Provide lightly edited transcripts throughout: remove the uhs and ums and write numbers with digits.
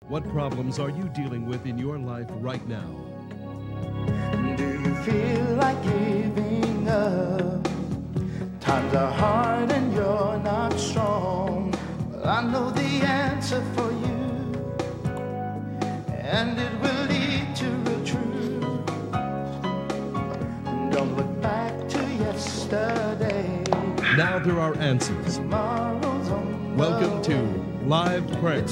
What problems are you dealing with in your life right now? Do you feel like giving up? Times are hard and you're not strong. Well, I know the answer for you, and it will lead to real truth. Don't look back to yesterday. Now there are answers. Tomorrow's on the Welcome to Live Prayer.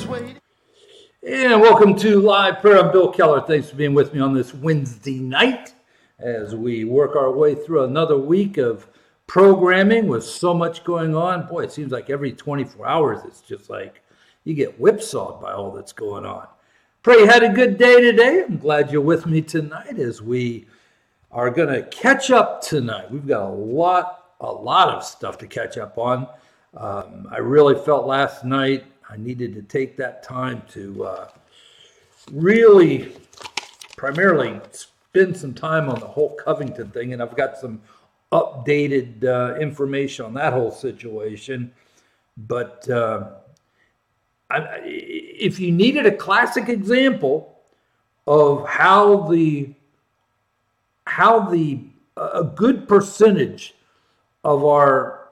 And welcome to Live Prayer. I'm Bill Keller. Thanks for being with me on this Wednesday night as we work our way through another week of programming with so much going on. Boy, it seems like every 24 hours it's just like you get whipsawed by all that's going on. Pray you had a good day today. I'm glad you're with me tonight as we are going to catch up tonight. We've got a lot of stuff to catch up on. I really felt last night I needed to take that time to really primarily spend some time on the whole Covington thing, and I've got some updated information on that whole situation. But if you needed a classic example of how a good percentage of our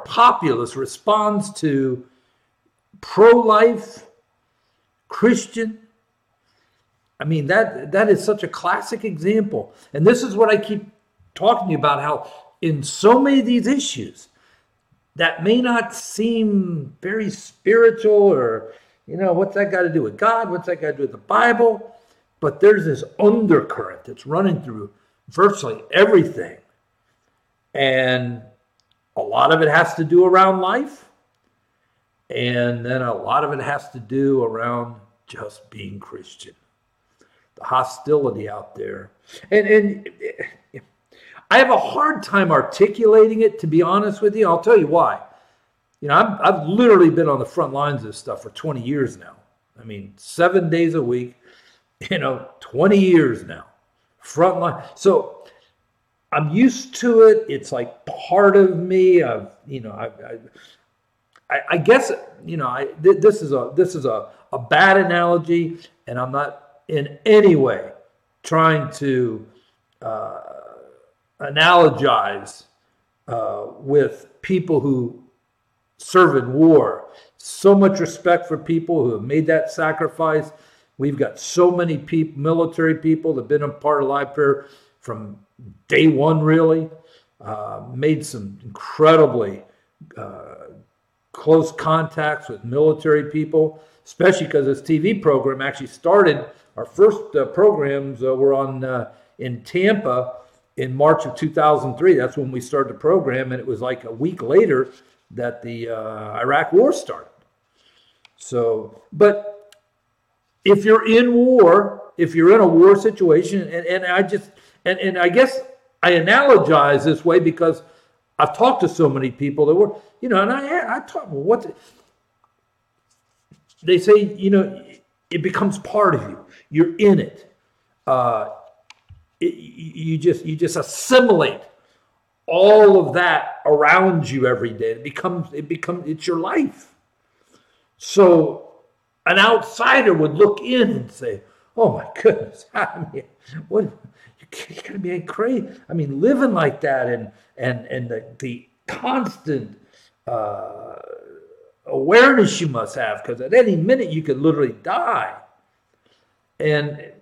populace responds to pro-life Christian, I mean, that is such a classic example. And this is what I keep talking to you about, how in so many of these issues that may not seem very spiritual or, what's that got to do with God? What's that got to do with the Bible? But there's this undercurrent that's running through virtually everything. And a lot of it has to do around life. And then a lot of it has to do around just being Christian. The hostility out there. And I have a hard time articulating it, to be honest with you. I'll tell you why. I've literally been on the front lines of this stuff for 20 years now. I mean, 7 days a week, 20 years now. Front line. So I'm used to it. It's like part of me. I guess, this is a bad analogy, and I'm not in any way trying to analogize with people who serve in war. So much respect for people who have made that sacrifice. We've got so many military people that have been a part of Live Prayer from day one, really. Made some incredibly close contacts with military people, especially because this TV program actually started. Our first programs were on in Tampa in March of 2003. That's when we started the program, and it was like a week later that the Iraq War started. So, but if you're in war, if you're in a war situation, and I guess I analogize this way because I've talked to so many people that were, and I talk, they say, it becomes part of you. You're in it. You just assimilate all of that around you every day. It's your life. So an outsider would look in and say, "Oh my goodness, I mean, what? You're gonna be crazy. I mean, living like that, and the constant awareness you must have, because at any minute you could literally die." And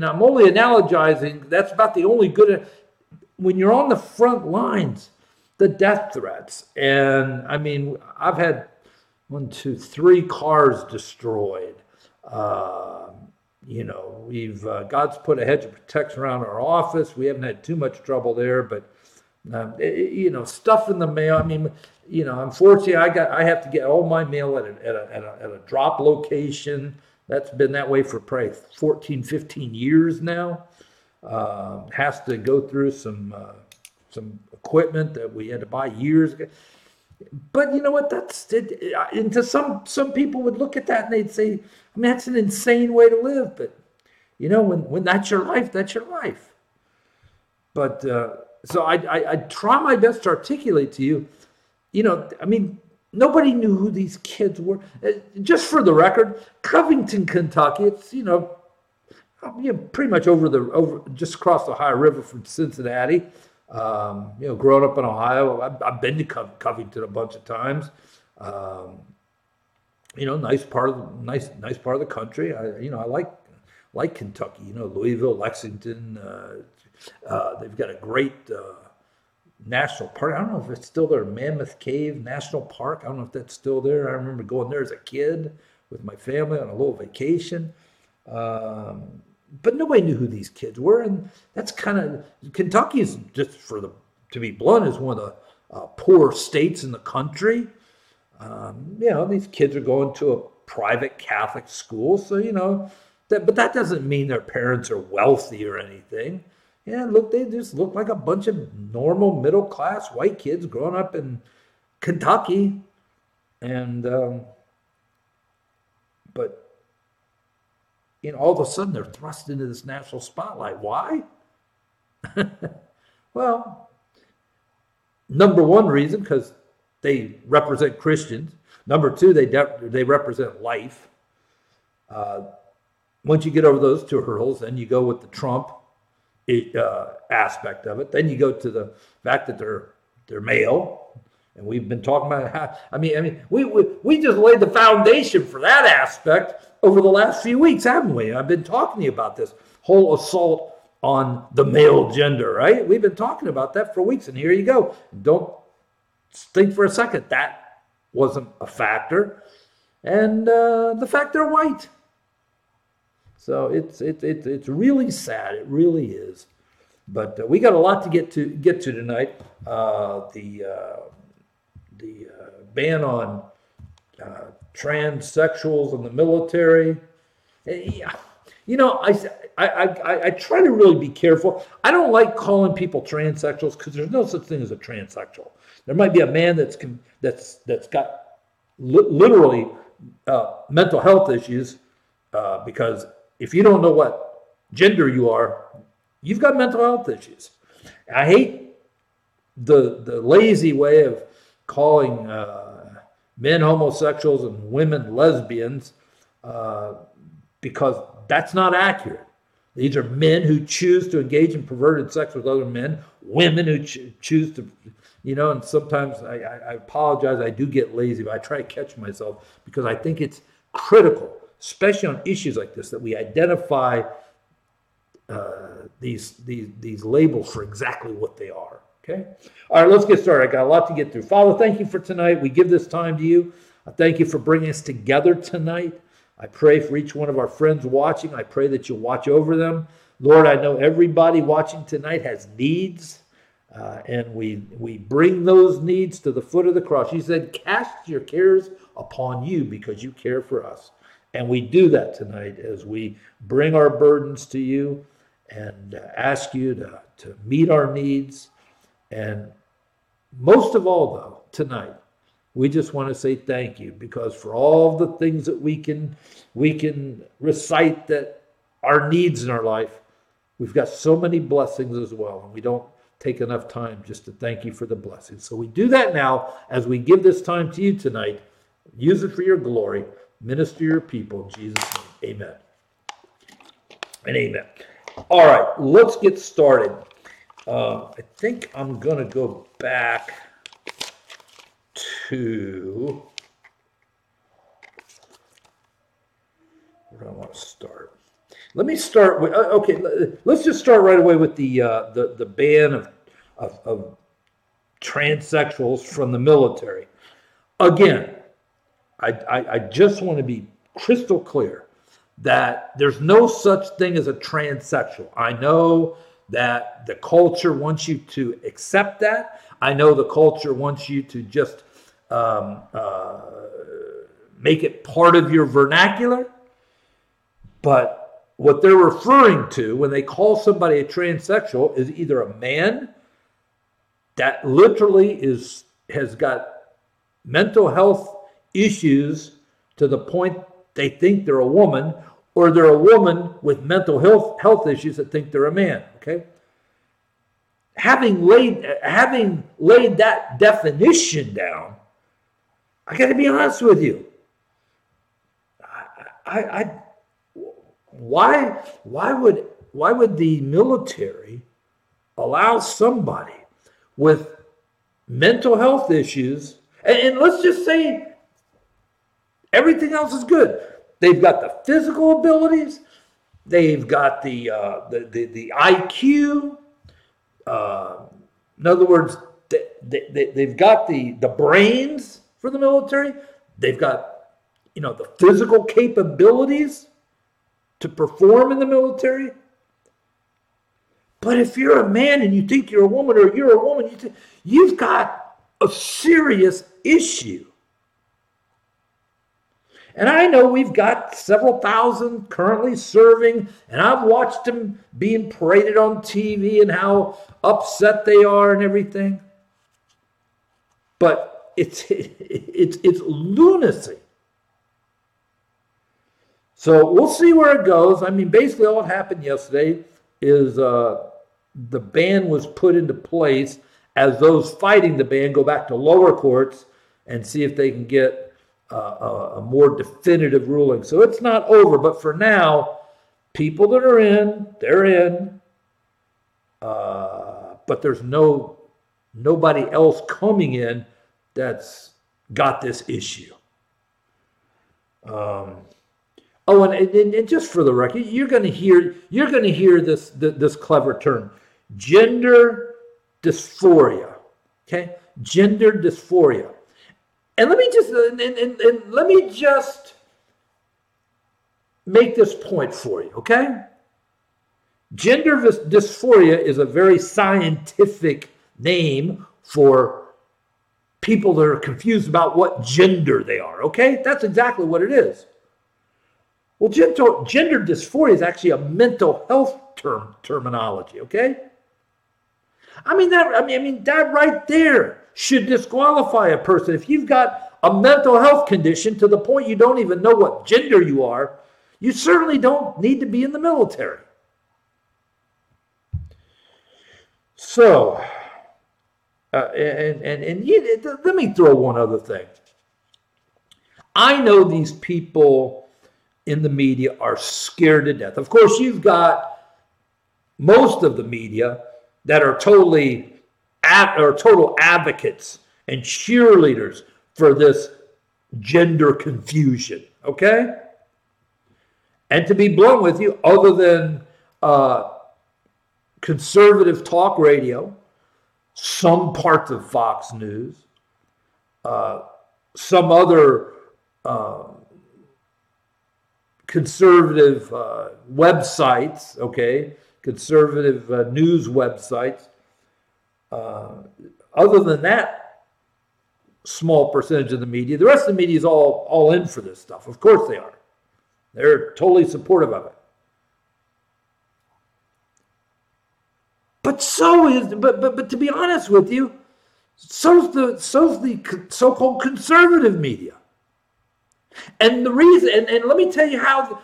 I'm only analogizing. That's about the only good. When you're on the front lines, the death threats, and I mean, I've had 3 cars destroyed. God's put a hedge of protection around our office. We haven't had too much trouble there, but stuff in the mail. I mean, unfortunately, I have to get all my mail at a drop location. That's been that way for probably 14, 15 years now. Has to go through some equipment that we had to buy years ago. But you know what? That's it. And to some people would look at that and they'd say, I mean, that's an insane way to live. But when that's your life, that's your life. But so I try my best to articulate to you. I mean, nobody knew who these kids were. Just for the record, Covington, Kentucky, it's, pretty much over just across the Ohio River from Cincinnati. Growing up in Ohio, I've been to Covington a bunch of times. Nice part of the country. I like Kentucky. Louisville, Lexington. They've got a great national park. I don't know if it's still there. Mammoth Cave National Park. I don't know if that's still there. I remember going there as a kid with my family on a little vacation. But nobody knew who these kids were, and that's kind of Kentucky is just to be blunt, is one of the poor states in the country. These kids are going to a private Catholic school, so but that doesn't mean their parents are wealthy or anything. Yeah, look, they just look like a bunch of normal middle-class white kids growing up in Kentucky. And, but, all of a sudden they're thrust into this national spotlight. Why? Well, number one reason, because they represent Christians. Number two, they represent life. Once you get over those two hurdles, then you go with the Trump aspect of it. Then you go to the fact that they're male, and we've been talking about how. We just laid the foundation for that aspect over the last few weeks, haven't we? I've been talking to you about this whole assault on the male gender, right? We've been talking about that for weeks, and here you go. Don't think for a second that wasn't a factor, and the fact they're white. So it's really sad. It really is. But we got a lot to get to tonight. The ban on transsexuals in the military. I try to really be careful. I don't like calling people transsexuals because there's no such thing as a transsexual. There might be a man that's got literally mental health issues because if you don't know what gender you are, you've got mental health issues. I hate the lazy way of calling men homosexuals and women lesbians because that's not accurate. These are men who choose to engage in perverted sex with other men, women who choose to, and sometimes I apologize, I do get lazy, but I try to catch myself because I think it's critical, especially on issues like this, that we identify these labels for exactly what they are. Okay? All right, let's get started. I got a lot to get through. Father, thank you for tonight. We give this time to you. I thank you for bringing us together tonight. I pray for each one of our friends watching. I pray that you watch over them. Lord, I know everybody watching tonight has needs, and we bring those needs to the foot of the cross. You said, cast your cares upon you because you care for us. And we do that tonight as we bring our burdens to you and ask you to meet our needs. And most of all, though, tonight, we just want to say thank you because for all the things that we can recite that are needs in our life, we've got so many blessings as well. And we don't take enough time just to thank you for the blessings. So we do that now as we give this time to you tonight. Use it for your glory. Minister your people in Jesus' name. Amen. And amen. All right, let's get started. I think I'm going to go back to where do I want to start? Let me start with let's just start right away with the ban of transsexuals from the military. Again, I just want to be crystal clear that there's no such thing as a transsexual. I know that the culture wants you to accept that. I know the culture wants you to just make it part of your vernacular. But what they're referring to when they call somebody a transsexual is either a man that literally has got mental health issues to the point they think they're a woman, or they're a woman with mental health issues that think they're a man. Okay? Having laid that definition down, I got to be honest with you. Why would the military allow somebody with mental health issues, and let's just say everything else is good. They've got the physical abilities, they've got the IQ. In other words, they've got the brains for the military. They've got the physical capabilities to perform in the military. But if you're a man and you think you're a woman, or you're a woman, you've got a serious issue. And I know we've got several thousand currently serving, and I've watched them being paraded on TV and how upset they are and everything. But it's lunacy. So we'll see where it goes. I mean, basically all that happened yesterday is the ban was put into place as those fighting the ban go back to lower courts and see if they can get a more definitive ruling. So it's not over, but for now, people that are in, they're in. But there's nobody else coming in that's got this issue. And just for the record, you're going to hear this clever term, gender dysphoria. Okay, gender dysphoria. And let me just make this point for you. Okay, gender dysphoria is a very scientific name for people that are confused about what gender they are. Okay, that's exactly what it is. Well, gender dysphoria is actually a mental health terminology, okay? I mean that right there should disqualify a person. If you've got a mental health condition to the point you don't even know what gender you are, you certainly don't need to be in the military. So, let me throw one other thing. I know these people in the media are scared to death. Of course, you've got most of the media that are total advocates and cheerleaders for this gender confusion, okay? And to be blunt with you, other than conservative talk radio, some parts of Fox News, some other conservative websites, okay, conservative news websites. Other than that small percentage of the media, the rest of the media is all in for this stuff. Of course they are. They're totally supportive of it. But but to be honest with you, so's the so-called conservative media. And the reason, and let me tell you how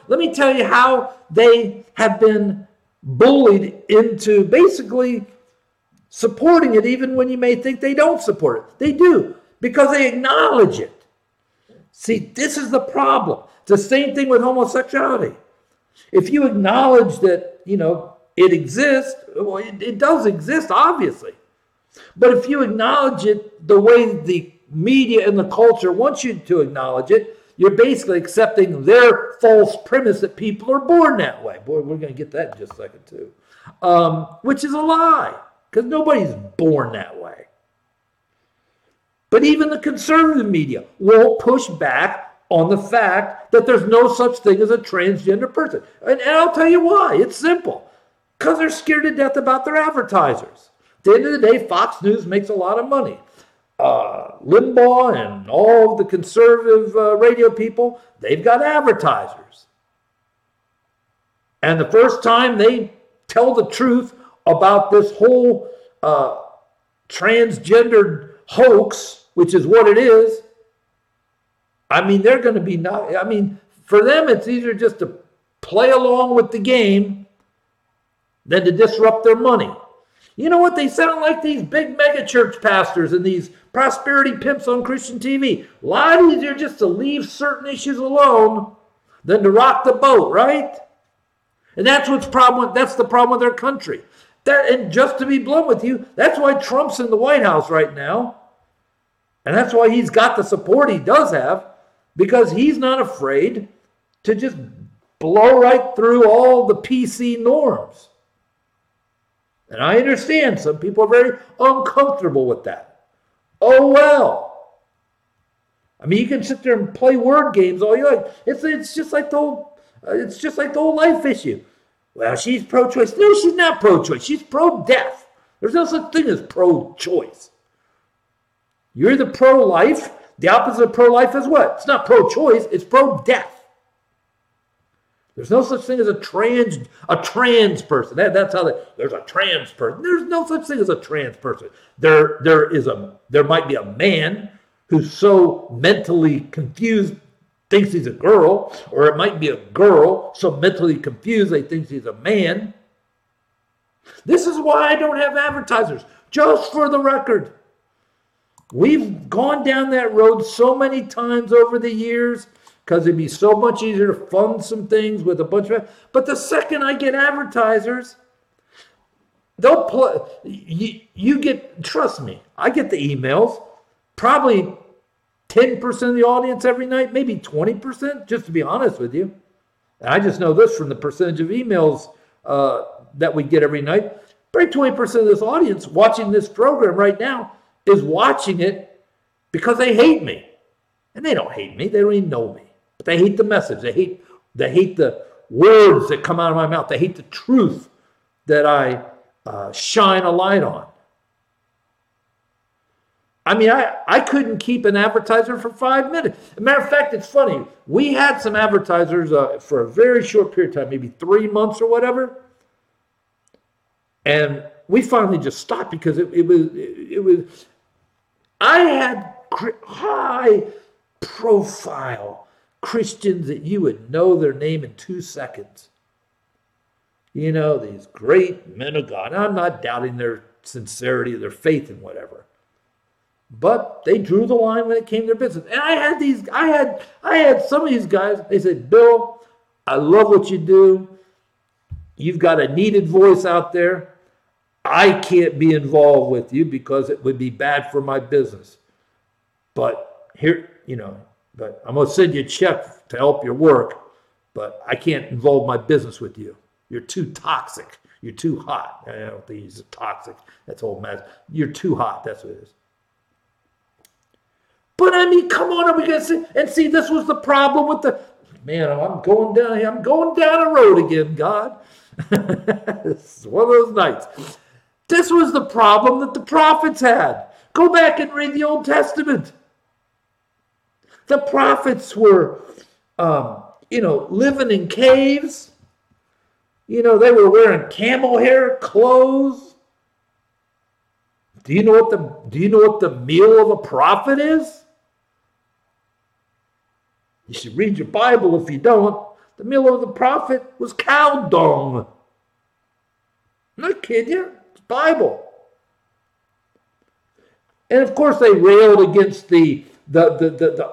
they have been bullied into basically supporting it, even when you may think they don't support it. They do, because they acknowledge it. See, this is the problem. It's the same thing with homosexuality. If you acknowledge that, it exists, well, it does exist, obviously. But if you acknowledge it the way the media and the culture wants you to acknowledge it, you're basically accepting their false premise that people are born that way. Boy, we're going to get that in just a second too. Which is a lie, because nobody's born that way. But even the conservative media won't push back on the fact that there's no such thing as a transgender person. And I'll tell you why. It's simple. Because they're scared to death about their advertisers. At the end of the day, Fox News makes a lot of money. Limbaugh and all the conservative radio people, they've got advertisers. And the first time they tell the truth about this whole transgendered hoax, which is what it is, they're going to be for them, it's easier just to play along with the game than to disrupt their money. You know what? They sound like these big mega church pastors and these prosperity pimps on Christian TV. A lot easier just to leave certain issues alone than to rock the boat, right? And that's the problem with their country. And just to be blunt with you, that's why Trump's in the White House right now. And that's why he's got the support he does have, because he's not afraid to just blow right through all the PC norms. And I understand some people are very uncomfortable with that. Oh well. I mean, you can sit there and play word games all you like. It's just like the whole life issue. Well, she's pro-choice. No, she's not pro-choice. She's pro-death. There's no such thing as pro-choice. You're either pro-life. The opposite of pro-life is what? It's not pro-choice. It's pro-death. There's no such thing as a trans person. That's how there's a trans person. There's no such thing as a trans person. There might be a man who's so mentally confused thinks he's a girl, or it might be a girl so mentally confused they think he's a man. This is why I don't have advertisers. Just for the record, we've gone down that road so many times over the years, because it'd be so much easier to fund some things with a bunch of... But the second I get advertisers, they'll play... You get... Trust me, I get the emails. Probably 10% of the audience every night, maybe 20%, just to be honest with you. And I just know this from the percentage of emails that we get every night. Probably 20% of this audience watching this program right now is watching it because they hate me. And they don't hate me. They don't even know me. But they hate the message. They hate the words that come out of my mouth. They hate the truth that I shine a light on. I mean, I couldn't keep an advertiser for 5 minutes. As a matter of fact, it's funny. We had some advertisers for a very short period of time, maybe 3 months or whatever. And we finally just stopped because it was. I had high profile Christians that you would know their name in 2 seconds. You know, these great men of God. I'm not doubting their sincerity, their faith and whatever. But they drew the line when it came to their business. And I had some of these guys, they said, Bill, I love what you do. You've got a needed voice out there. I can't be involved with you because it would be bad for my business. But here, but I'm going to send you a check to help your work, but I can't involve my business with you. You're too toxic. You're too hot. I don't think he's toxic. That's old man. You're too hot. That's what it is. But I mean, come on, are we going to see, this was the problem with I'm going down here. I'm going down a road again, God. It's one of those nights. This was the problem that the prophets had. Go back and read the Old Testament. The prophets were, living in caves. They were wearing camel hair clothes. Do you know what the meal of a prophet is? You should read your Bible if you don't. The meal of the prophet was cow dung. I'm not kidding you. It's Bible. And of course they railed against the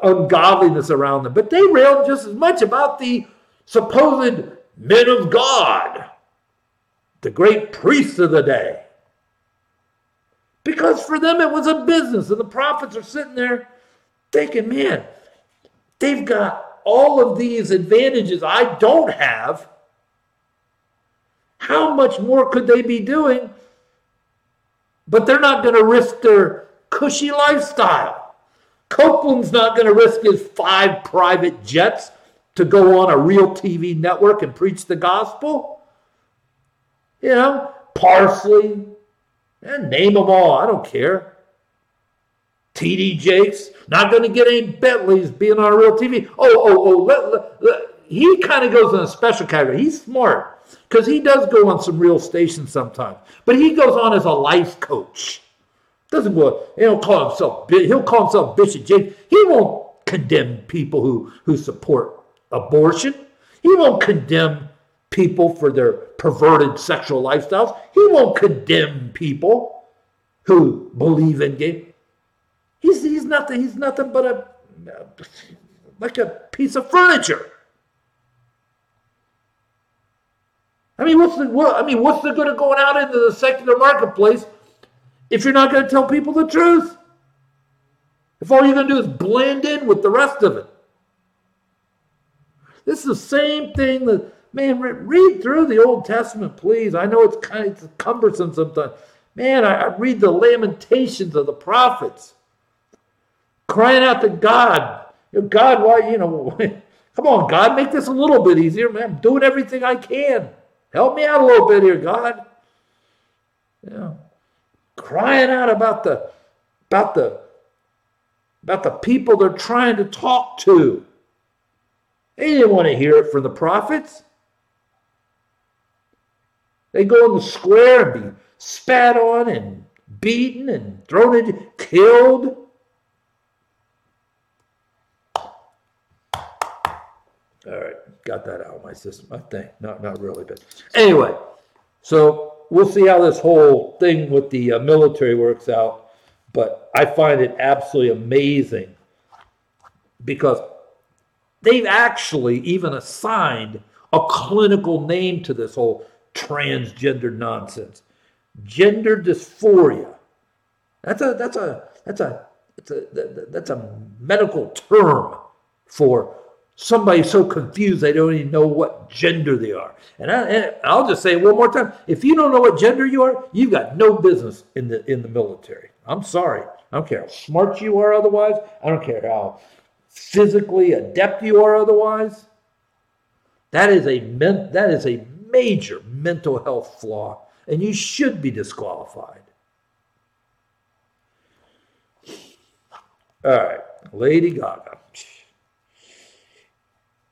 ungodliness around them. But they railed just as much about the supposed men of God. The great priests of the day. Because for them it was a business. And the prophets are sitting there thinking, man, they've got all of these advantages I don't have. How much more could they be doing? But they're not going to risk their cushy lifestyle. Copeland's not going to risk his 5 private jets to go on a real TV network and preach the gospel. Parsley, and name them all. I don't care. T.D. Jakes, not going to get any Bentleys being on a real TV. He kind of goes in a special category. He's smart because he does go on some real stations sometimes. But he goes on as a life coach. Doesn't go, he'll call himself Bishop Jakes. He won't condemn people who support abortion. He won't condemn people for their perverted sexual lifestyles. He won't condemn people who believe in gay. He's nothing but like a piece of furniture. I mean, what's the good of going out into the secular marketplace if you're not going to tell people the truth? If all you're going to do is blend in with the rest of it. This is the same thing that, man, read through the Old Testament, please. I know it's cumbersome sometimes. Man, I read the lamentations of the prophets, crying out to God. God, why, come on, God, make this a little bit easier, man. I'm doing everything I can. Help me out a little bit here, God. Crying out about the people they're trying to talk to. They didn't want to hear it from the prophets. They go in the square and be spat on and beaten and thrown in, killed. All right, got that out of my system, I think. Not really, but anyway. So we'll see how this whole thing with the military works out. But I find it absolutely amazing because they've actually even assigned a clinical name to this whole transgender nonsense. Gender dysphoria. That's a medical term for somebody so confused they don't even know what gender they are. And I'll just say it one more time. If you don't know what gender you are, you've got no business in the military. I'm sorry. I don't care how smart you are otherwise. I don't care how physically adept you are otherwise. That is a major mental health flaw, and you should be disqualified. All right, Lady Gaga.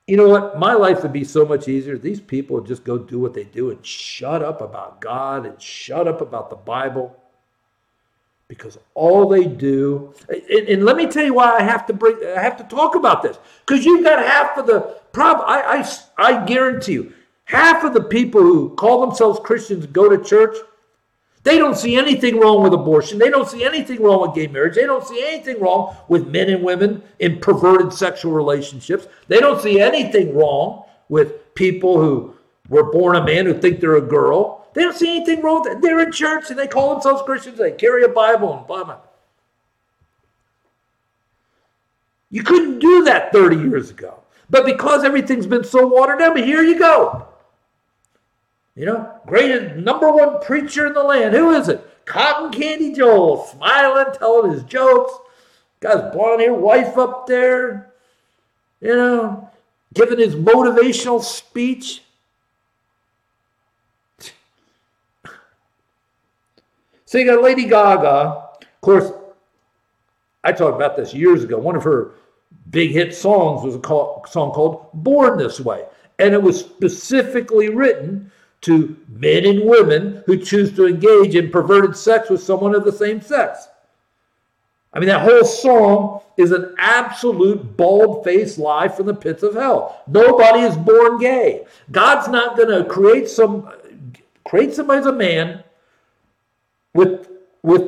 You know what? My life would be so much easier. These people would just go do what they do and shut up about God and shut up about the Bible. Because all they do, and let me tell you why I have to talk about this. Because you've got half of the problem. I guarantee you, half of the people who call themselves Christians go to church. They don't see anything wrong with abortion. They don't see anything wrong with gay marriage. They don't see anything wrong with men and women in perverted sexual relationships. They don't see anything wrong with people who were born a man who think they're a girl. They don't see anything wrong with that. They're in church and they call themselves Christians. They carry a Bible and blah, blah. You couldn't do that 30 years ago. But because everything's been so watered down, here you go. Greatest number one preacher in the land. Who is it? Cotton Candy Joel, smiling, telling his jokes. Got his blonde-haired wife up there, giving his motivational speech. So you got Lady Gaga. Of course, I talked about this years ago. One of her big hit songs was a song called Born This Way. And it was specifically written to men and women who choose to engage in perverted sex with someone of the same sex. I mean, that whole song is an absolute bald-faced lie from the pits of hell. Nobody is born gay. God's not going to create somebody as a man with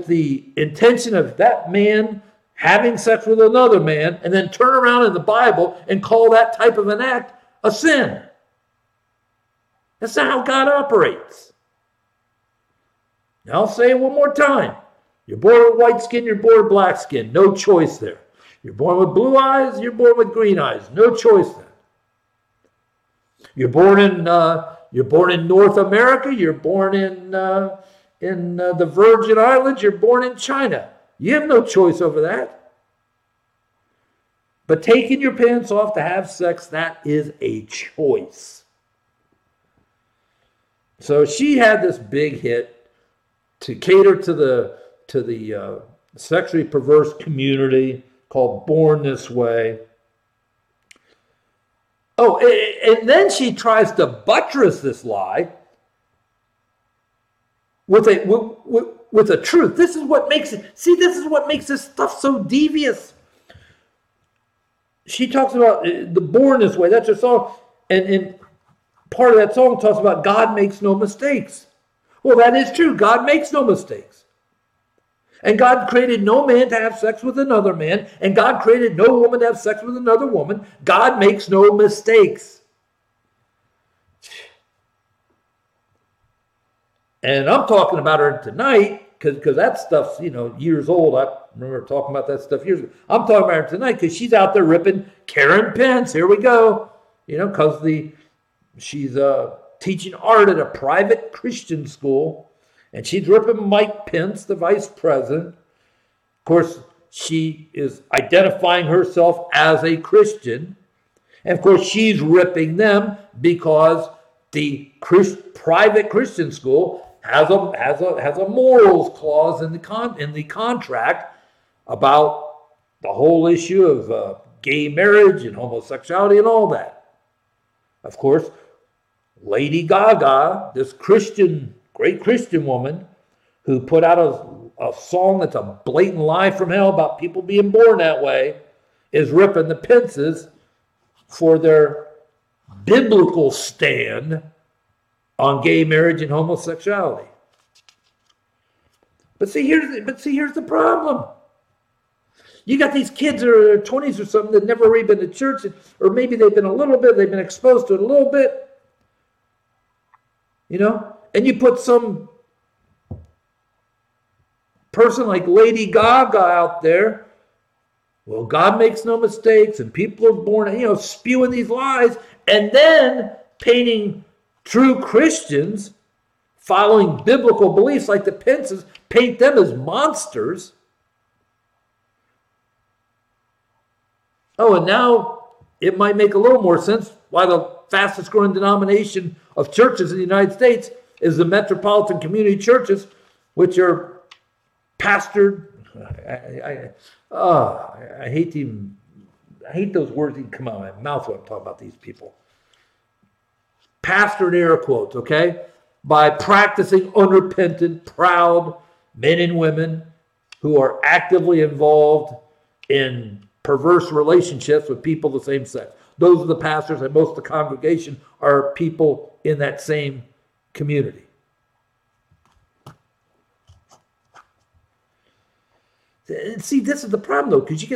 the intention of that man having sex with another man and then turn around in the Bible and call that type of an act a sin. That's not how God operates. Now I'll say it one more time. You're born with white skin, you're born with black skin. No choice there. You're born with blue eyes, you're born with green eyes. No choice there. You're born in North America, you're born in the Virgin Islands, you're born in China. You have no choice over that. But taking your pants off to have sex, that is a choice. So she had this big hit to cater to the sexually perverse community called Born This Way. Oh, and then she tries to buttress this lie with a truth. This is what makes this stuff so devious. She talks about the Born This Way. That's her song. And part of that song talks about God makes no mistakes. Well, that is true. God makes no mistakes. And God created no man to have sex with another man, and God created no woman to have sex with another woman. God makes no mistakes. And I'm talking about her tonight because that stuff's, years old. I remember talking about that stuff years ago. I'm talking about her tonight because she's out there ripping Karen Pence. Here we go. Because she's teaching art at a private Christian school. And she's ripping Mike Pence, the vice president. Of course, she is identifying herself as a Christian. And of course, she's ripping them because the private Christian school has a morals clause in the contract about the whole issue of gay marriage and homosexuality and all that. Of course, Lady Gaga, this great Christian woman who put out a song that's a blatant lie from hell about people being born that way, is ripping the Pences for their biblical stand on gay marriage and homosexuality. But see, here's the problem. You got these kids that are in their 20s or something that never really been to church, or maybe they've been they've been exposed to it a little bit. And you put some person like Lady Gaga out there, well, God makes no mistakes, and people are born, spewing these lies, and then painting true Christians following biblical beliefs like the Pences, paint them as monsters. Oh, and now it might make a little more sense why the fastest growing denomination of churches in the United States is the metropolitan community churches, which are pastored. I hate those words that come out of my mouth when I'm talking about these people. Pastored, air quotes, okay, by practicing unrepentant, proud men and women who are actively involved in perverse relationships with people of the same sex. Those are the pastors, and most of the congregation are people in that same community. See, this is the problem, though, because you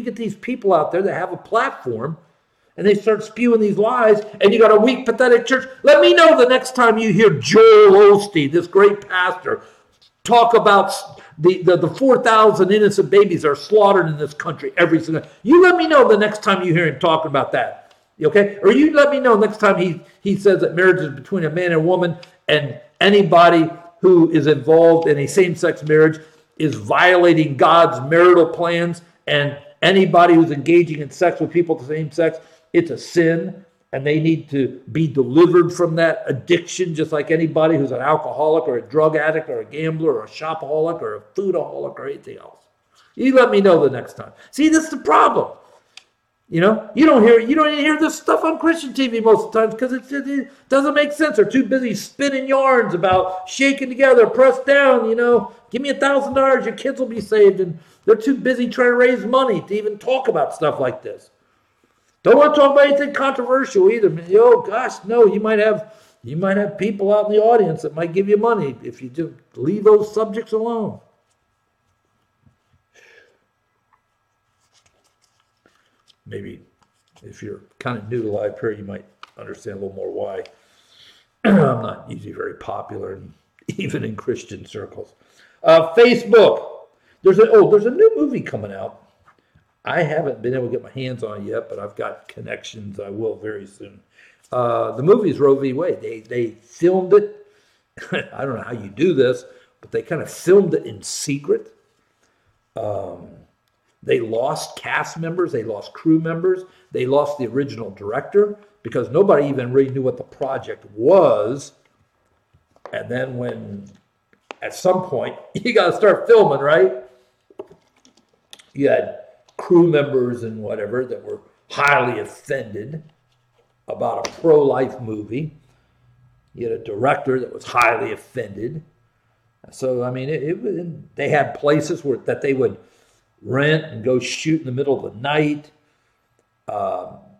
get these people out there that have a platform, and they start spewing these lies, and you got a weak, pathetic church. Let me know the next time you hear Joel Osteen, this great pastor, talk about the 4,000 innocent babies are slaughtered in this country every single. You let me know the next time you hear him talking about that, okay? Or you let me know next time he says that marriage is between a man and a woman, and anybody who is involved in a same-sex marriage is violating God's marital plans, and anybody who's engaging in sex with people of the same sex, it's a sin, and they need to be delivered from that addiction, just like anybody who's an alcoholic or a drug addict or a gambler or a shopaholic or a foodaholic or anything else. You let me know the next time. See, this is the problem. You don't even hear this stuff on Christian TV most of the times because it doesn't make sense. They're too busy spinning yarns about shaking together, press down, give me $1,000, your kids will be saved. And they're too busy trying to raise money to even talk about stuff like this. Don't want to talk about anything controversial either. Oh gosh, no, you might have people out in the audience that might give you money if you just leave those subjects alone. Maybe if you're kind of new to live prayer, you might understand a little more why I'm not usually very popular, even in Christian circles. Facebook. There's a new movie coming out. I haven't been able to get my hands on it yet, but I've got connections. I will very soon. The movie is Roe v. Wade. They filmed it. I don't know how you do this, but they kind of filmed it in secret. They lost cast members. They lost crew members. They lost the original director because nobody even really knew what the project was. And then when, at some point, you got to start filming, right? You had crew members and whatever that were highly offended about a pro-life movie. You had a director that was highly offended. So, I mean, they had places that they would rent and go shoot in the middle of the night.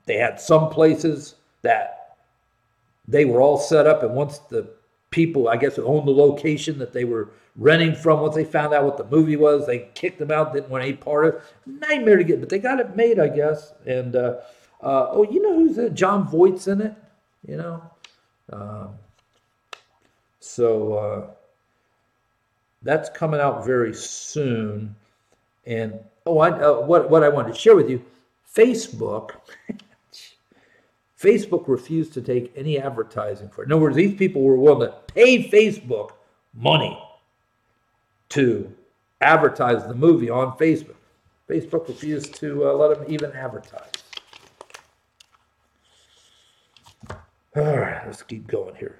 They had some places that they were all set up, and once the people, I guess, who owned the location that they were renting from, once they found out what the movie was, they kicked them out, didn't want any part of it. Nightmare to get, but they got it made, I guess. And you know who's John Voight's in it? You know, so that's coming out very soon. And what I wanted to share with you, Facebook refused to take any advertising for it. In other words, these people were willing to pay Facebook money to advertise the movie on Facebook. Facebook refused to let them even advertise. All right, let's keep going here.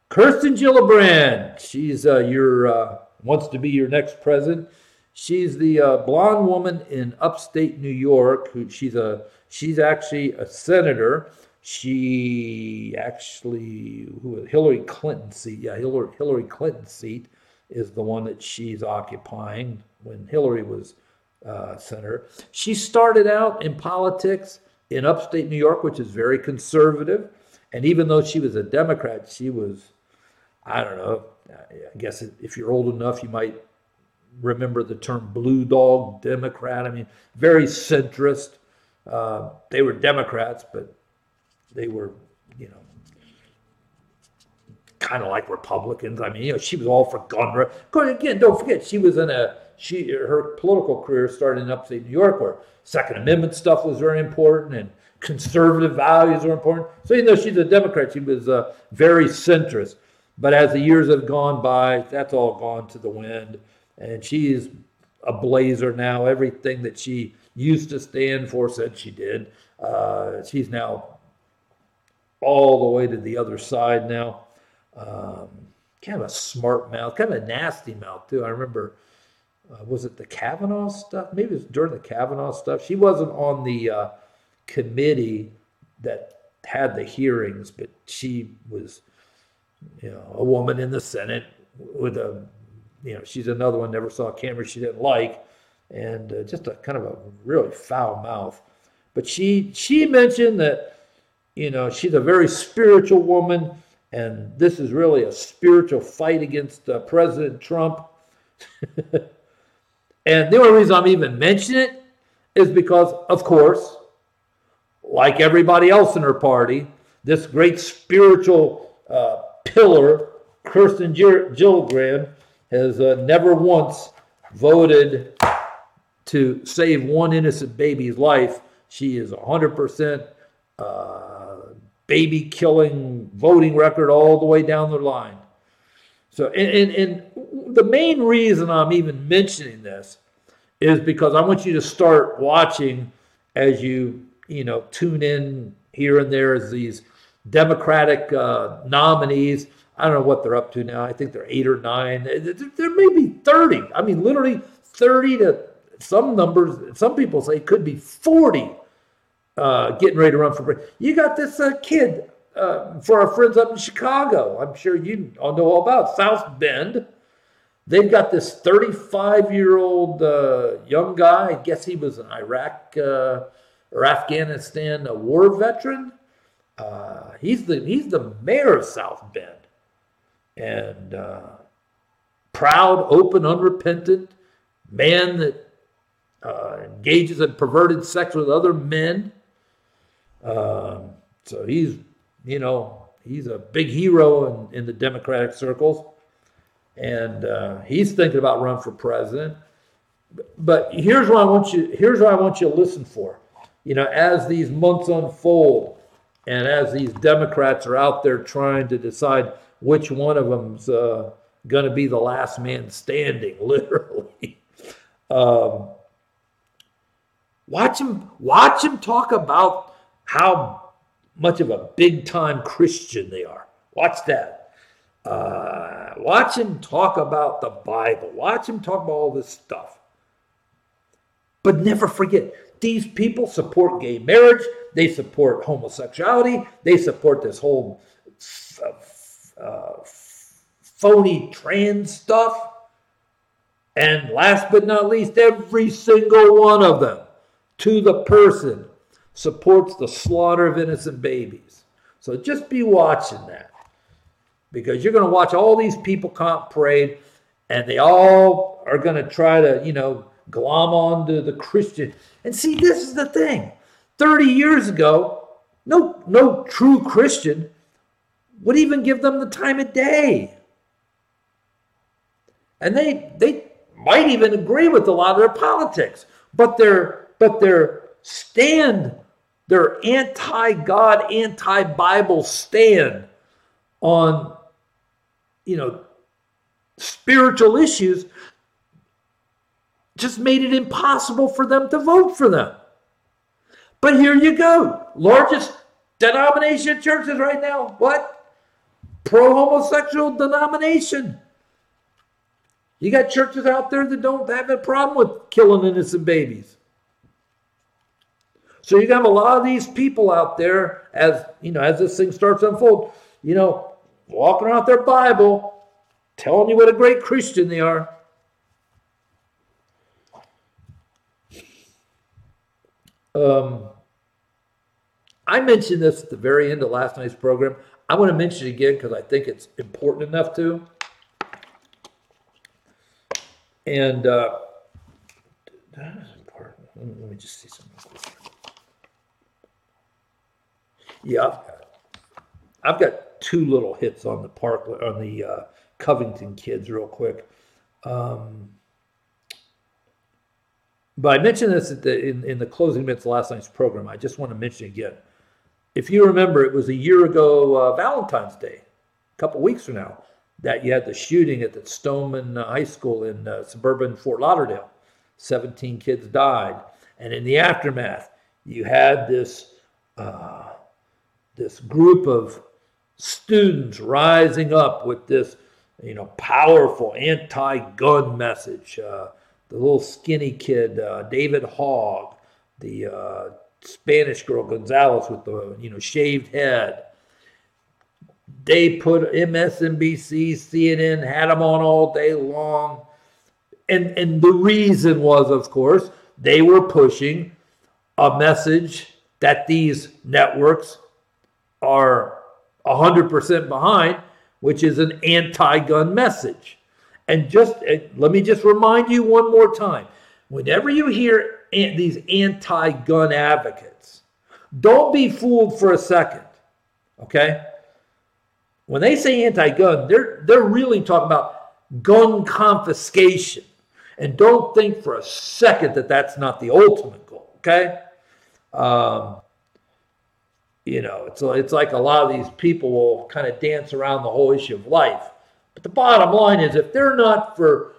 Kirsten Gillibrand, she's wants to be your next president. She's the blonde woman in upstate New York. She's actually a senator. She actually, Hillary Clinton's seat. Yeah, Hillary Clinton's seat is the one that she's occupying when Hillary was senator. She started out in politics in upstate New York, which is very conservative. And even though she was a Democrat, she was, I don't know, I guess if you're old enough, you might remember the term blue dog Democrat. I mean, very centrist. They were Democrats, but they were, you know, kind of like Republicans. I mean, you know, she was all for gun rights. Again, don't forget, she was her political career started in upstate New York, where Second Amendment stuff was very important and conservative values were important. So even though she's a Democrat, she was very centrist. But as the years have gone by, that's all gone to the wind. And she's a blazer now. Everything that she used to stand for, said she did. She's now all the way to the other side now. Kind of a smart mouth, kind of a nasty mouth too. I remember, was it the Kavanaugh stuff? Maybe it was during the Kavanaugh stuff. She wasn't on the committee that had the hearings, but she was, you know, a woman in the Senate with a, you know, she's another one, never saw a camera she didn't like, and just a kind of a really foul mouth. But she mentioned that, you know, she's a very spiritual woman, and this is really a spiritual fight against President Trump. And the only reason I'm even mentioning it is because, of course, like everybody else in her party, this great spiritual pillar, Kirsten Gillibrand, has never once voted to save one innocent baby's life. She is 100% baby killing voting record all the way down the line. So, and the main reason I'm even mentioning this is because I want you to start watching as you tune in here and there as these Democratic nominees. I don't know what they're up to now. I think they're 8 or 9. There may be 30. I mean, literally 30 to some numbers. Some people say it could be 40 getting ready to run for president. You got this kid for our friends up in Chicago. I'm sure you all know all about South Bend. They've got this 35-year-old young guy. I guess he was an Iraq or Afghanistan war veteran. He's the mayor of South Bend. And proud, open, unrepentant man that engages in perverted sex with other men. So he's a big hero in the Democratic circles. And he's thinking about running for president. But here's what I want you to listen for. As these months unfold, and as these Democrats are out there trying to decide which one of them's going to be the last man standing, literally. Watch him talk about how much of a big-time Christian they are. Watch that. Watch him talk about the Bible. Watch him talk about all this stuff. But never forget, these people support gay marriage. They support homosexuality. They support this whole phony trans stuff. And last but not least, every single one of them, to the person, supports the slaughter of innocent babies. So just be watching that, because you're going to watch all these people comp parade, and they all are going to try to, glom onto the Christian. And see, this is the thing. 30 years ago, no true Christian would even give them the time of day. And they might even agree with a lot of their politics, but their stand, their anti-God, anti-Bible stand on, spiritual issues just made it impossible for them to vote for them. But here you go. Largest denomination of churches right now. What? Pro-homosexual denomination. You got churches out there that don't have a problem with killing innocent babies. So you have a lot of these people out there, as this thing starts to unfold, walking around with their Bible, telling you what a great Christian they are. I mentioned this at the very end of last night's program. I want to mention it again because I think it's important enough to. And that is important. Let me just see something. Yeah, I've got two little hits on the Covington kids real quick. But I mentioned this in the closing minutes of last night's program. I just want to mention it again. If you remember, it was a year ago, Valentine's Day, a couple weeks from now, that you had the shooting at the Stoneman High School in suburban Fort Lauderdale. 17 kids died. And in the aftermath, you had this group of students rising up with this, powerful anti-gun message. The little skinny kid, David Hogg, the Spanish girl Gonzalez with the shaved head. They put MSNBC, CNN, had them on all day long. And the reason was, of course, they were pushing a message that these networks are 100% behind, which is an anti-gun message. And let me just remind you one more time. Whenever you hear these anti-gun advocates, don't be fooled for a second, okay? When they say anti-gun, they're really talking about gun confiscation. And don't think for a second that that's not the ultimate goal, okay? It's like a lot of these people will kind of dance around the whole issue of life. But the bottom line is, if they're not for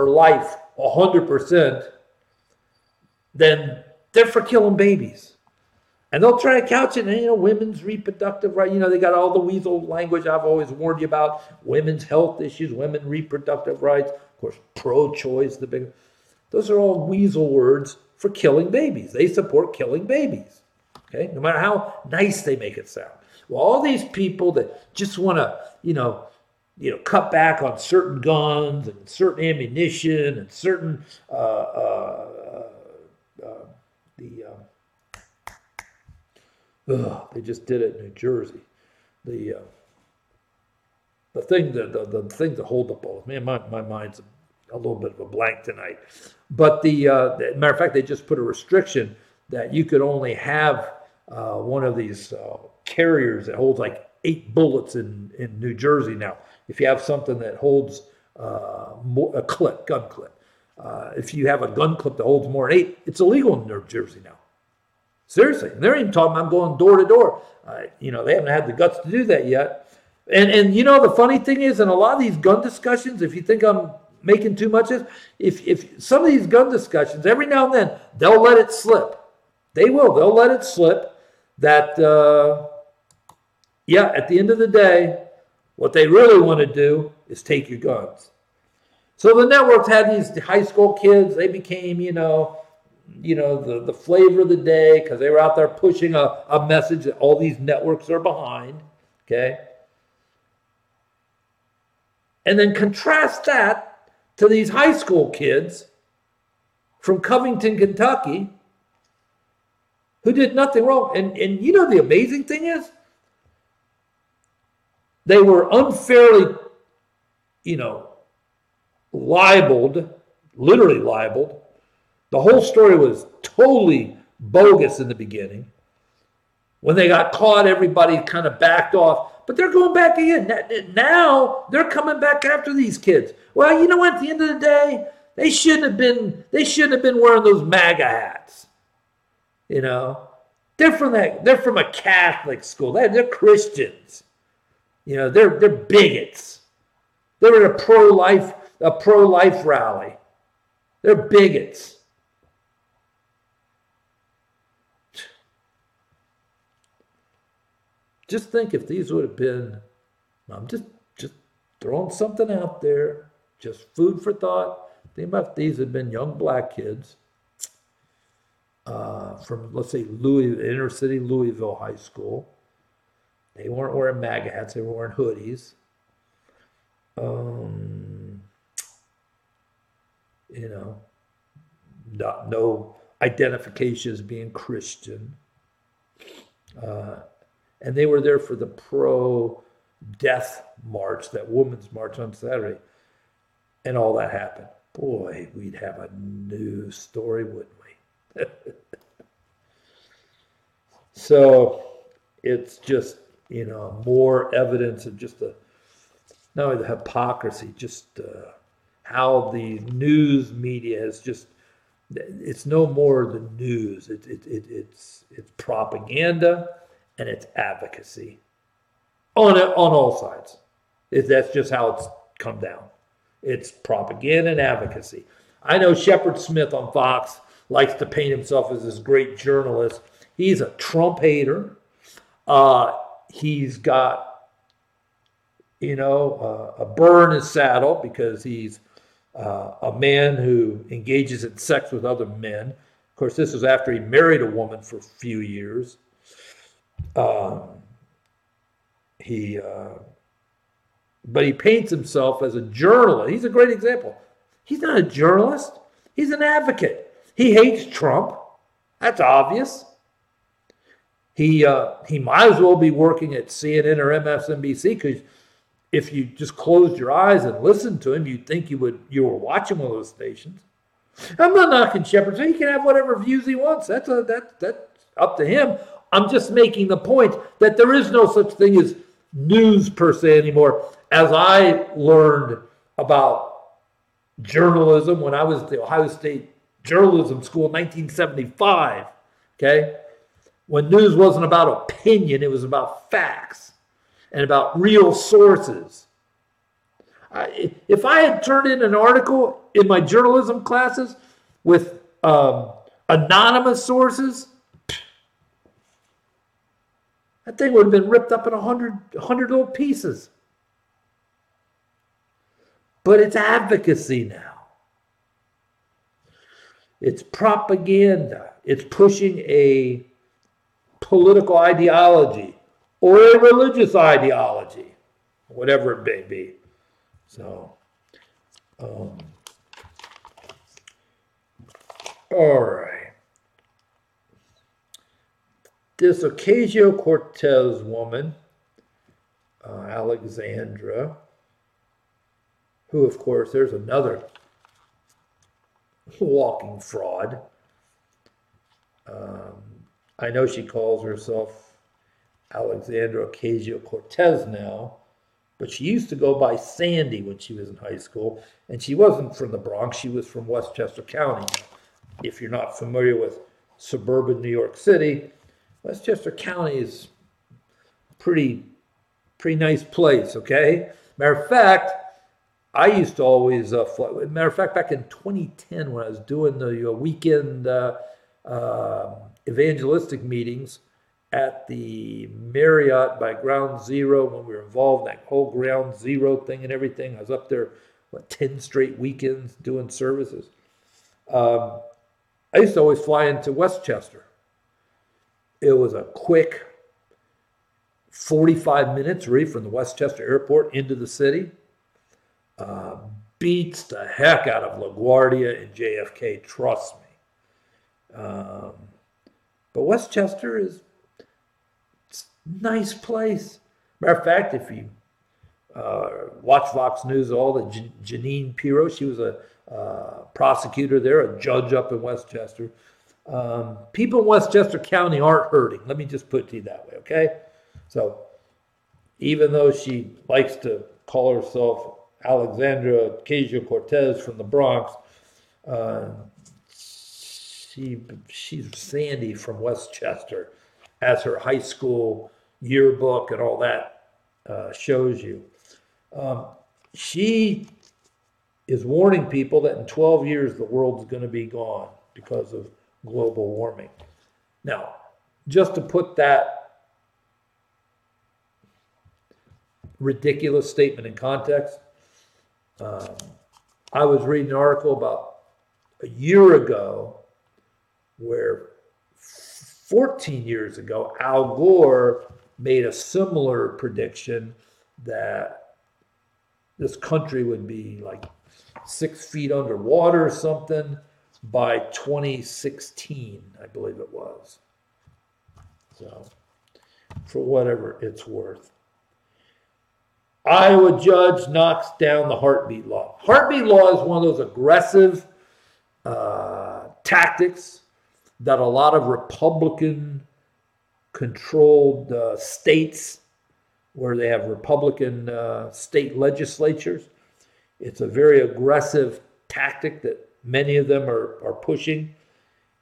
life 100%, then they're for killing babies. And they'll try to couch it in, women's reproductive right. They got all the weasel language I've always warned you about. Women's health issues, women reproductive rights, of course, pro-choice, those are all weasel words for killing babies. They support killing babies. Okay, no matter how nice they make it sound. Well, all these people that just want to, cut back on certain guns and certain ammunition and certain they just did it in New Jersey. The thing that hold up all, man, my mind's a little bit of a blank tonight. But matter of fact, they just put a restriction that you could only have one of these carriers that holds like 8 bullets in New Jersey now. If you have something that holds a gun clip. If you have a gun clip that holds more than 8, it's illegal in New Jersey now. Seriously. And they're even talking about going door to door. They haven't had the guts to do that yet. And the funny thing is, in a lot of these gun discussions, if you think I'm making too much of this, if some of these gun discussions, every now and then, they'll let it slip. They will. They'll let it slip that, at the end of the day, what they really want to do is take your guns. So the networks had these high school kids. They became, the flavor of the day because they were out there pushing a message that all these networks are behind. Okay. And then contrast that to these high school kids from Covington, Kentucky, who did nothing wrong. And the amazing thing is, They were unfairly, libeled, literally libeled. The whole story was totally bogus in the beginning. When they got caught, everybody kind of backed off. But they're going back again. Now they're coming back after these kids. Well, you know what? At the end of the day, they shouldn't have been wearing those MAGA hats. They're from a Catholic school. They're Christians. They're bigots. They were at a pro-life rally. They're bigots. Just think if these would have been, I'm just throwing something out there, just food for thought. Think about if these had been young black kids from, let's say, inner city Louisville High School. They weren't wearing MAGA hats. They were wearing hoodies. No identification as being Christian. And they were there for the pro-death march, that women's march on Saturday. And all that happened. Boy, we'd have a news story, wouldn't we? So it's just, more evidence of just not only the hypocrisy, just how the news media has just, it's no more the news. It's propaganda and it's advocacy on all sides. That's just how it's come down. It's propaganda and advocacy. I know Shepard Smith on Fox likes to paint himself as this great journalist. He's a Trump hater. He's got, a burr in his saddle because he's a man who engages in sex with other men. Of course, this was after he married a woman for a few years. But he paints himself as a journalist. He's a great example. He's not a journalist. He's an advocate. He hates Trump. That's obvious. He might as well be working at CNN or MSNBC, because if you just closed your eyes and listened to him, you'd think you were watching one of those stations. I'm not knocking Shepard. So he can have whatever views he wants. That's up to him. I'm just making the point that there is no such thing as news per se anymore. As I learned about journalism when I was at the Ohio State Journalism School in 1975, okay? When news wasn't about opinion, it was about facts and about real sources. If I had turned in an article in my journalism classes with anonymous sources, that thing would have been ripped up in 100 little pieces. But it's advocacy now. It's propaganda. It's pushing a political ideology or a religious ideology, whatever it may be. So, all right. This Ocasio-Cortez woman, Alexandra, who, of course, there's another walking fraud. I know she calls herself Alexandra Ocasio-Cortez now, but she used to go by Sandy when she was in high school, and she wasn't from the Bronx. She was from Westchester County. If you're not familiar with suburban New York City, Westchester County is a pretty nice place, okay? Matter of fact, I used to always fly. Matter of fact, back in 2010, when I was doing the weekend evangelistic meetings at the Marriott by Ground Zero, when we were involved in that whole Ground Zero thing and everything, I was up there, 10 straight weekends doing services. I used to always fly into Westchester. It was a quick 45 minutes really from the Westchester Airport into the city. Beats the heck out of LaGuardia and JFK, trust me. But Westchester is a nice place. Matter of fact, if you watch Fox News, all the Janine Pirro. She was a prosecutor there, a judge up in Westchester. People in Westchester County aren't hurting. Let me just put it to you that way, okay? So even though she likes to call herself Alexandra Ocasio-Cortez from the Bronx, she's Sandy from Westchester, as her high school yearbook and all that shows you. She is warning people that in 12 years the world's going to be gone because of global warming. Now, just to put that ridiculous statement in context, I was reading an article about a year ago where 14 years ago, Al Gore made a similar prediction that this country would be like 6 feet underwater or something by 2016, I believe it was. So, for whatever it's worth. Iowa judge knocks down the heartbeat law. Heartbeat law is one of those aggressive tactics that a lot of Republican-controlled states, where they have Republican state legislatures, it's a very aggressive tactic that many of them are pushing.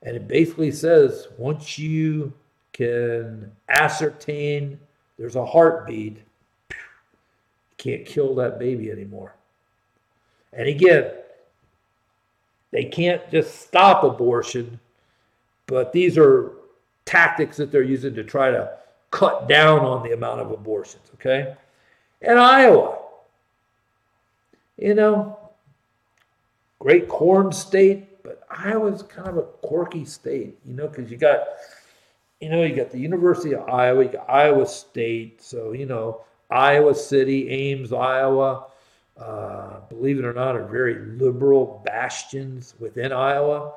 And it basically says, once you can ascertain there's a heartbeat, you can't kill that baby anymore. And again, they can't just stop abortion, but these are tactics that they're using to try to cut down on the amount of abortions, okay? And Iowa, great corn state, but Iowa's kind of a quirky state, because you got the University of Iowa, you got Iowa State, so, Iowa City, Ames, Iowa, believe it or not, are very liberal bastions within Iowa.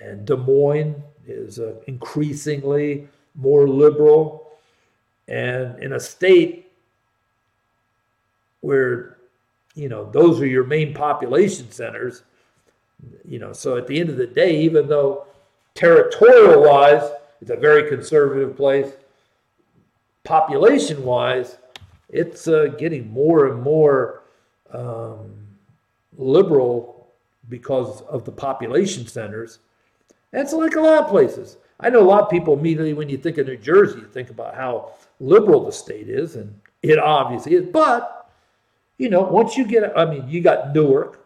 And Des Moines is increasingly more liberal. And in a state where, those are your main population centers, so at the end of the day, even though territorial-wise, it's a very conservative place, population-wise, it's getting more and more liberal because of the population centers. And it's like a lot of places. I know a lot of people immediately, when you think of New Jersey, you think about how liberal the state is, and it obviously is. But, once you get, you got Newark,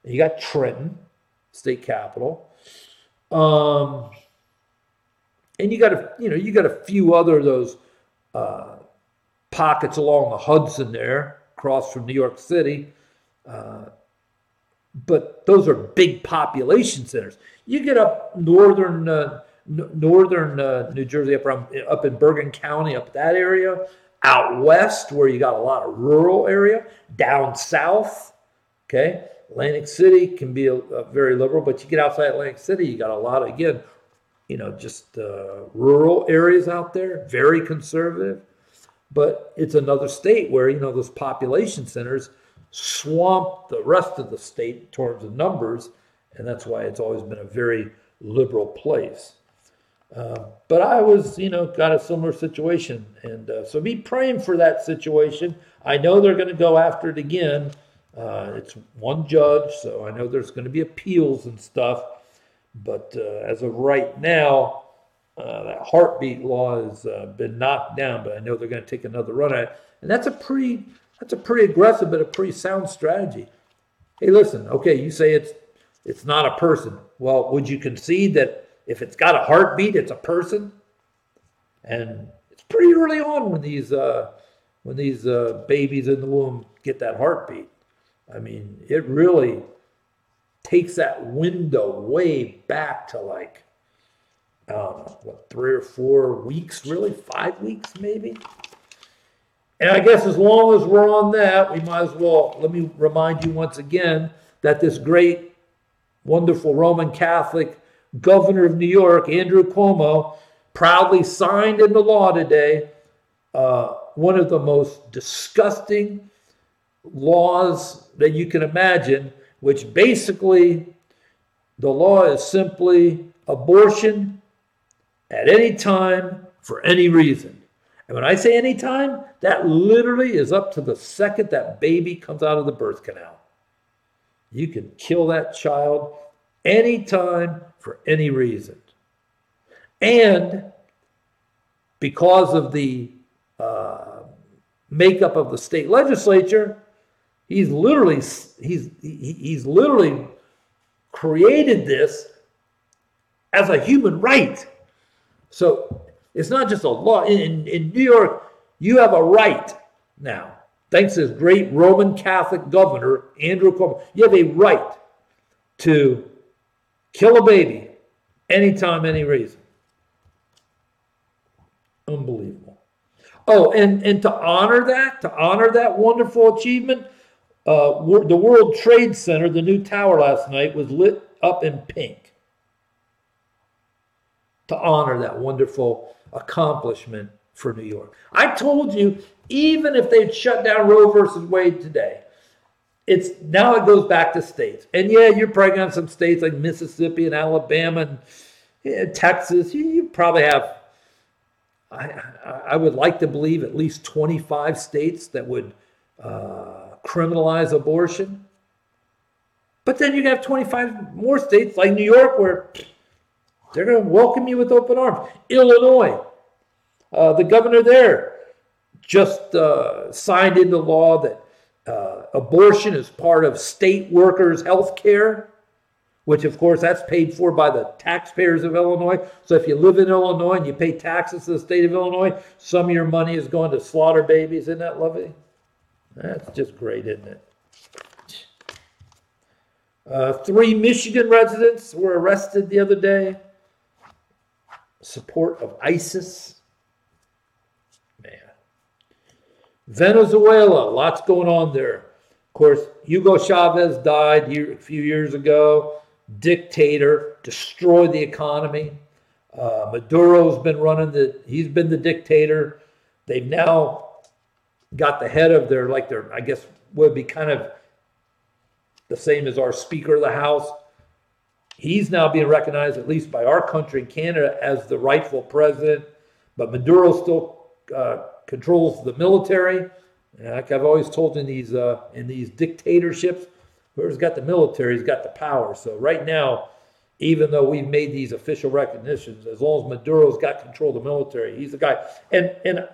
and you got Trenton, state capital, and you got a few other of those pockets along the Hudson there, across from New York City. But those are big population centers. You get up northern New Jersey, up in Bergen County, up that area, out west where you got a lot of rural area, down south, okay? Atlantic City can be a very liberal, but you get outside Atlantic City, you got a lot of, again, just rural areas out there, very conservative. But it's another state where, those population centers swamp the rest of the state in terms of numbers, and that's why it's always been a very liberal place. But I was, got a similar situation, and so be praying for that situation. I know they're going to go after it again. It's one judge, so I know there's going to be appeals and stuff. But as of right now, that heartbeat law has been knocked down, but I know they're going to take another run at it. And that's a pretty aggressive, but a pretty sound strategy. Hey, listen, okay, you say it's not a person. Well, would you concede that if it's got a heartbeat, it's a person? And it's pretty early on when these babies in the womb get that heartbeat. It really takes that window way back to like, I don't know, 3 or 4 weeks, really? 5 weeks, maybe? And I guess as long as we're on that, we might as well, let me remind you once again that this great, wonderful Roman Catholic governor of New York, Andrew Cuomo, proudly signed into law today one of the most disgusting laws that you can imagine, which basically the law is simply abortion at any time for any reason. And when I say any time, that literally is up to the second that baby comes out of the birth canal. You can kill that child anytime for any reason. And because of the makeup of the state legislature, he's literally created this as a human right. So it's not just a law. In New York, you have a right now. Thanks to this great Roman Catholic governor, Andrew Cuomo, you have a right to kill a baby anytime, any reason. Unbelievable. Oh, and to honor that wonderful achievement, the World Trade Center, the new tower last night, was lit up in pink to honor that wonderful accomplishment for New York. I told you, even if they'd shut down Roe versus Wade today, now it goes back to states. And yeah, you're probably going to have some states like Mississippi and Alabama and Texas. You probably have, I would like to believe, at least 25 states that would criminalize abortion. But then you have 25 more states like New York where they're going to welcome you with open arms. Illinois, the governor there just signed into law that abortion is part of state workers' health care, which of course that's paid for by the taxpayers of Illinois. So if you live in Illinois and you pay taxes to the state of Illinois, some of your money is going to slaughter babies. Isn't that lovely? That's just great, isn't it? 3 Michigan residents were arrested the other day. Support of ISIS. Man. Venezuela, lots going on there. Of course, Hugo Chavez died a few years ago. Dictator, destroyed the economy. Maduro's been he's been the dictator. They've now got the head of their, I guess, would be kind of the same as our Speaker of the House. He's now being recognized, at least by our country, Canada, as the rightful president. But Maduro still controls the military. And like I've always told in these dictatorships, whoever's got the military's got the power. So right now, even though we've made these official recognitions, as long as Maduro's got control of the military, he's the guy. And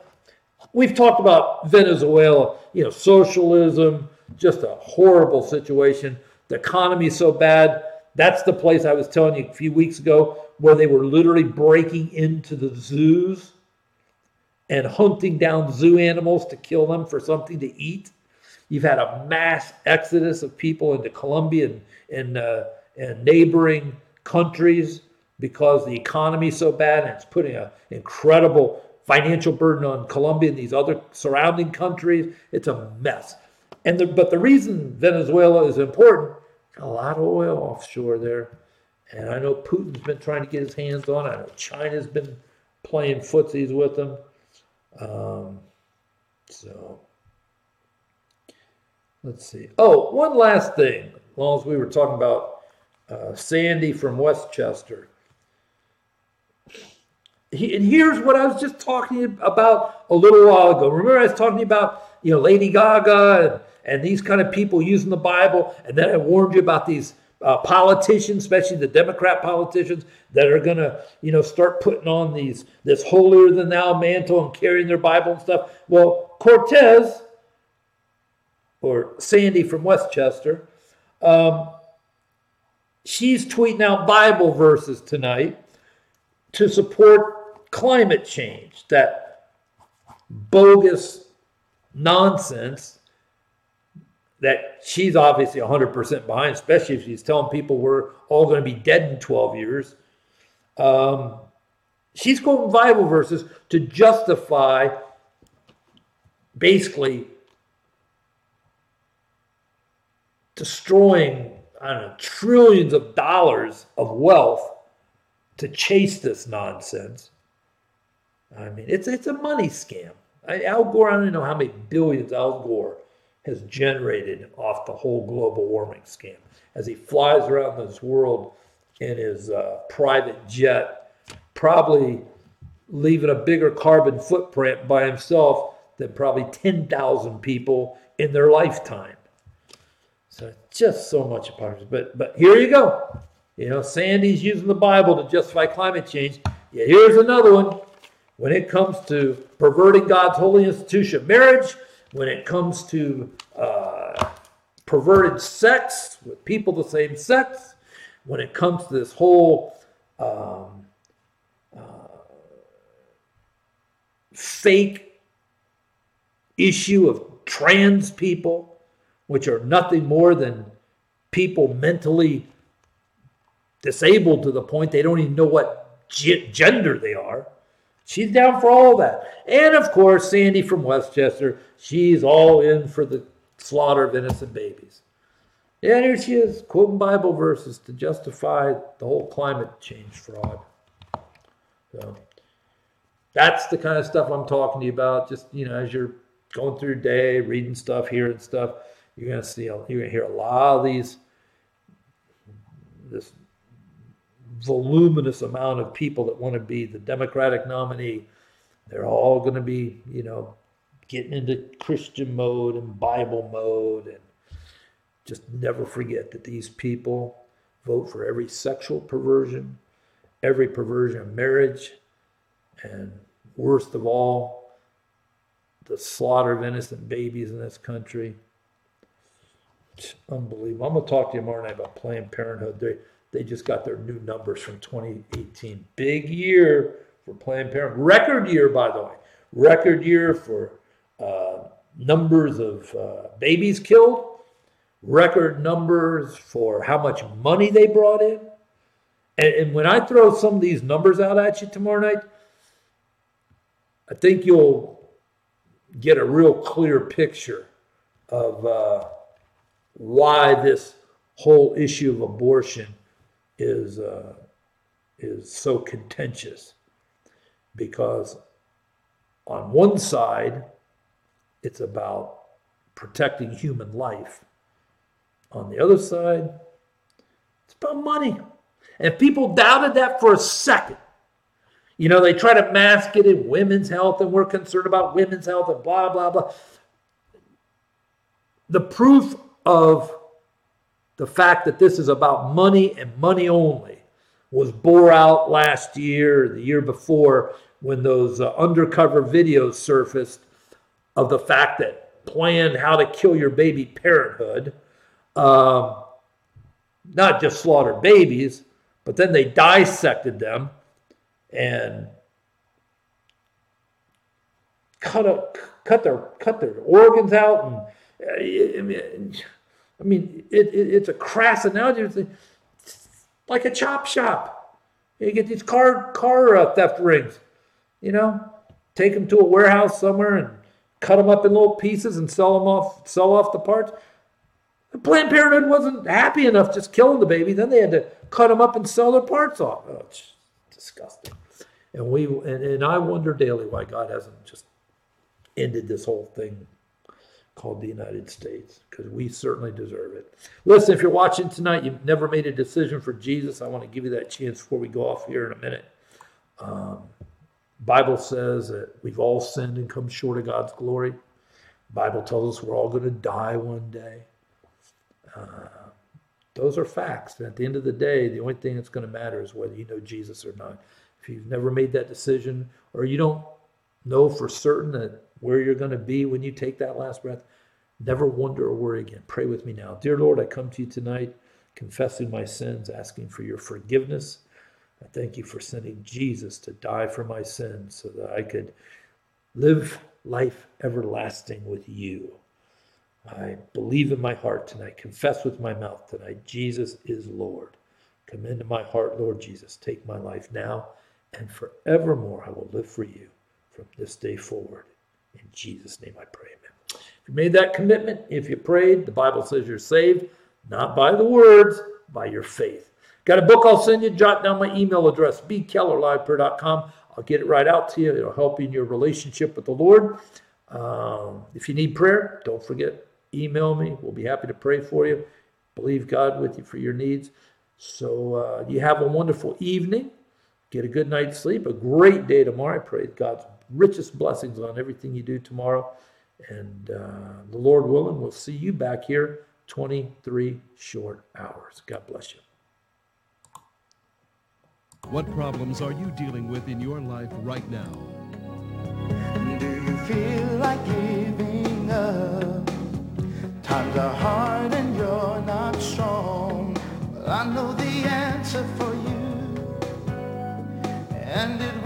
we've talked about Venezuela, socialism, just a horrible situation. The economy is so bad. That's the place I was telling you a few weeks ago where they were literally breaking into the zoos and hunting down zoo animals to kill them for something to eat. You've had a mass exodus of people into Colombia and neighboring countries because the economy is so bad, and it's putting an incredible financial burden on Colombia and these other surrounding countries. It's a mess. But the reason Venezuela is important, a lot of oil offshore there. And I know Putin's been trying to get his hands on it. I know China's been playing footsies with them. So let's see. Oh, one last thing. As long as we were talking about Sandy from Westchester. And here's what I was just talking about a little while ago. Remember I was talking about, Lady Gaga and these kind of people using the Bible. And then I warned you about these politicians, especially the Democrat politicians, that are going to, start putting on this holier than thou mantle and carrying their Bible and stuff. Well, Cortez, or Sandy from Westchester, she's tweeting out Bible verses tonight to support climate change, that bogus nonsense that she's obviously 100% behind, especially if she's telling people we're all going to be dead in 12 years. She's quoting Bible verses to justify basically destroying, trillions of dollars of wealth to chase this nonsense. I mean, it's a money scam. Al Gore, I don't even know how many billions Al Gore has generated off the whole global warming scam as he flies around this world in his private jet, probably leaving a bigger carbon footprint by himself than probably 10,000 people in their lifetime. So just so much hypocrisy. But here you go. Sandy's using the Bible to justify climate change. Yeah, here's another one. When it comes to perverting God's holy institution of marriage, when it comes to perverted sex with people the same sex, when it comes to this whole fake issue of trans people, which are nothing more than people mentally disabled to the point they don't even know what gender they are. She's down for all that. And of course, Sandy from Westchester, she's all in for the slaughter of innocent babies. Yeah, here she is, quoting Bible verses to justify the whole climate change fraud. So that's the kind of stuff I'm talking to you about. Just, as you're going through your day, reading stuff, hearing stuff, you're going to hear a lot of this voluminous amount of people that want to be the Democratic nominee. They're all going to be, getting into Christian mode and Bible mode. And just never forget that these people vote for every sexual perversion, every perversion of marriage, and worst of all, the slaughter of innocent babies in this country. It's unbelievable. I'm going to talk to you tomorrow night about Planned Parenthood. They just got their new numbers from 2018. Big year for Planned Parenthood. Record year, by the way. Record year for numbers of babies killed. Record numbers for how much money they brought in. And when I throw some of these numbers out at you tomorrow night, I think you'll get a real clear picture of why this whole issue of abortion is so contentious. Because on one side, it's about protecting human life. On the other side, it's about money. And if people doubted that for a second, they try to mask it in women's health, and we're concerned about women's health and blah, blah, blah. The proof of the fact that this is about money and money only was bore out last year, the year before, when those undercover videos surfaced of the fact that Planned How to Kill Your Baby Parenthood, not just slaughtered babies, but then they dissected them and cut their organs out. And it's a crass analogy. It's like a chop shop. You get these car theft rings, take them to a warehouse somewhere and cut them up in little pieces and sell off the parts. Planned Parenthood wasn't happy enough just killing the baby. Then they had to cut them up and sell their parts off. Oh, it's disgusting. And I wonder daily why God hasn't just ended this whole thing called the United States, because we certainly deserve it. Listen, if you're watching tonight, you've never made a decision for Jesus, I want to give you that chance before we go off here in a minute. Bible says that we've all sinned and come short of God's glory. Bible tells us we're all going to die one day. Those are facts. And at the end of the day, the only thing that's going to matter is whether you know Jesus or not. If you've never made that decision, or you don't know for certain that where you're going to be when you take that last breath, never wonder or worry again. Pray with me now. Dear Lord, I come to you tonight, confessing my sins, asking for your forgiveness. I thank you for sending Jesus to die for my sins so that I could live life everlasting with you. I believe in my heart tonight, confess with my mouth tonight, Jesus is Lord. Come into my heart, Lord Jesus. Take my life now and forevermore. I will live for you from this day forward. In Jesus' name I pray, amen. If you made that commitment, if you prayed, the Bible says you're saved, not by the words, by your faith. Got a book I'll send you. Jot down my email address, bkellerliveprayer.com. I'll get it right out to you. It'll help in your relationship with the Lord. If you need prayer, don't forget, email me. We'll be happy to pray for you. Believe God with you for your needs. So you have a wonderful evening. Get a good night's sleep. A great day tomorrow. I pray God's richest blessings on everything you do tomorrow. And the Lord willing, we'll see you back here 23 short hours. God bless you. What problems are you dealing with in your life right now? Do you feel like giving up? Times are hard and you're not strong. Well, I know the answer for you, and it